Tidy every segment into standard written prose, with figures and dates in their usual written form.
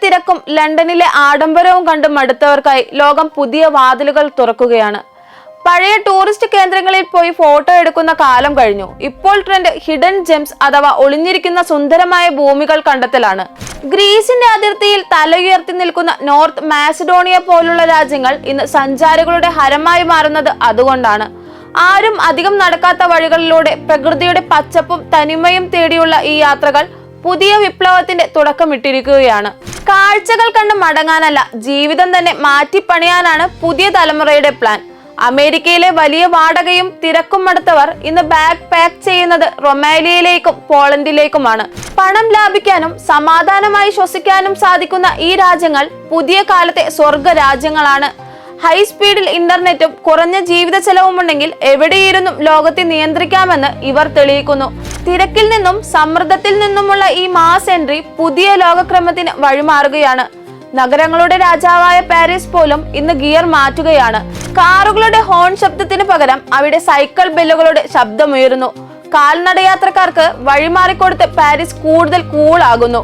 തിരക്കും ലണ്ടനിലെ ആഡംബരവും കണ്ട് മടുത്തവർക്കായി ലോകം പുതിയ വാതിലുകൾ തുറക്കുകയാണ്. പഴയ ടൂറിസ്റ്റ് കേന്ദ്രങ്ങളിൽ പോയി ഫോട്ടോ എടുക്കുന്ന കാലം കഴിഞ്ഞു. ഇപ്പോൾ ട്രെൻഡ് ഹിഡൻ ജെംസ് അഥവാ ഒളിഞ്ഞിരിക്കുന്ന സുന്ദരമായ ഭൂമികൾ കണ്ടെത്തലാണ്. ഗ്രീസിന്റെ അതിർത്തിയിൽ തലയുയർത്തി നിൽക്കുന്ന നോർത്ത് മാസിഡോണിയ പോലുള്ള രാജ്യങ്ങൾ ഇന്ന് സഞ്ചാരികളുടെ ഹരമായി മാറുന്നത് അതുകൊണ്ടാണ്. ആരും അധികം നടക്കാത്ത വഴികളിലൂടെ പ്രകൃതിയുടെ പച്ചപ്പും തനിമയും തേടിയുള്ള ഈ യാത്രകൾ പുതിയ വിപ്ലവത്തിന്റെ തുടക്കമിട്ടിരിക്കുകയാണ്. കാഴ്ചകൾ കണ്ട് മടങ്ങാനല്ല, ജീവിതം തന്നെ മാറ്റിപ്പണിയാനാണ് പുതിയ തലമുറയുടെ പ്ലാൻ. അമേരിക്കയിലെ വലിയ വാടകയും തിരക്കും മടുത്തവർ ഇന്ന് ബാഗ് പാക്ക് ചെയ്യുന്നത് റൊമാലിയയിലേക്കും പോളണ്ടിലേക്കുമാണ്. പണം ലാഭിക്കാനും സമാധാനമായി ശ്വസിക്കാനും സാധിക്കുന്ന ഈ രാജ്യങ്ങൾ പുതിയ കാലത്തെ സ്വർഗ രാജ്യങ്ങളാണ്. ഹൈ സ്പീഡിൽ ഇന്റർനെറ്റും കുറഞ്ഞ ജീവിത ചെലവുമുണ്ടെങ്കിൽ എവിടെയിരുന്നും ലോകത്തെ നിയന്ത്രിക്കാമെന്ന് ഇവർ തെളിയിക്കുന്നു. തിരക്കിൽ നിന്നും സമ്മർദ്ദത്തിൽ നിന്നുമുള്ള ഈ മാസ് എൻട്രി പുതിയ ലോകക്രമത്തിന് വഴിമാറുകയാണ്. നഗരങ്ങളുടെ രാജാവായ പാരീസ് പോലും ഇന്ന് ഗിയർ മാറ്റുകയാണ്. കാറുകളുടെ ഹോൺ ശബ്ദത്തിന് പകരം അവിടെ സൈക്കിൾ ബെല്ലുകളുടെ ശബ്ദമുയരുന്നു. കാൽനടയാത്രക്കാർക്ക് വഴിമാറിക്കൊടുത്ത് പാരീസ് കൂടുതൽ കൂളാകുന്നു.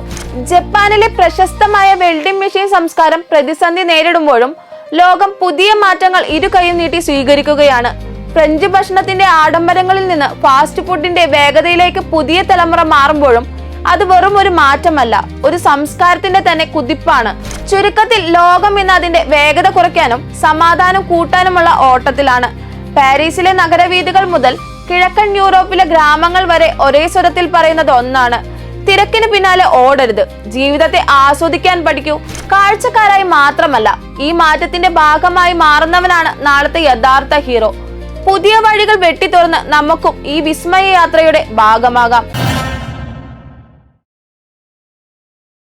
ജപ്പാനിലെ പ്രശസ്തമായ വെൽഡിംഗ് മെഷീൻ സംസ്കാരം പ്രതിസന്ധി നേരിടുമ്പോഴും ലോകം പുതിയ മാറ്റങ്ങൾ ഇരു കൈയും നീട്ടി സ്വീകരിക്കുകയാണ്. ഫ്രഞ്ച് ഭക്ഷണത്തിന്റെ ആഡംബരങ്ങളിൽ നിന്ന് ഫാസ്റ്റ് ഫുഡിന്റെ വേഗതയിലേക്ക് പുതിയ തലമുറ മാറുമ്പോഴും അത് വെറും ഒരു മാറ്റമല്ല, ഒരു സംസ്കാരത്തിന്റെ തന്നെ കുതിപ്പാണ്. ചുരുക്കത്തിൽ ലോകം ഇന്ന് അതിന്റെ വേഗത കുറയ്ക്കാനും സമാധാനം കൂട്ടാനുമുള്ള ഓട്ടത്തിലാണ്. പാരീസിലെ നഗരവീഥികൾ മുതൽ കിഴക്കൻ യൂറോപ്പിലെ ഗ്രാമങ്ങൾ വരെ ഒരേ സ്വരത്തിൽ പറയുന്നത് ഒന്നാണ്: തിരക്കിന് പിന്നാലെ ഓടരുത്, ജീവിതത്തെ ആസ്വദിക്കാൻ പഠിക്കൂ. കാഴ്ചക്കാരായി മാത്രമല്ല, ഈ മാറ്റത്തിന്റെ ഭാഗമായി മാറുന്നവനാണ് നാളത്തെ യഥാർത്ഥ ഹീറോ. പുതിയ വഴികൾ വെട്ടിത്തുറന്ന് നമുക്കും ഈ വിസ്മയ യാത്രയുടെ ഭാഗമാകാം.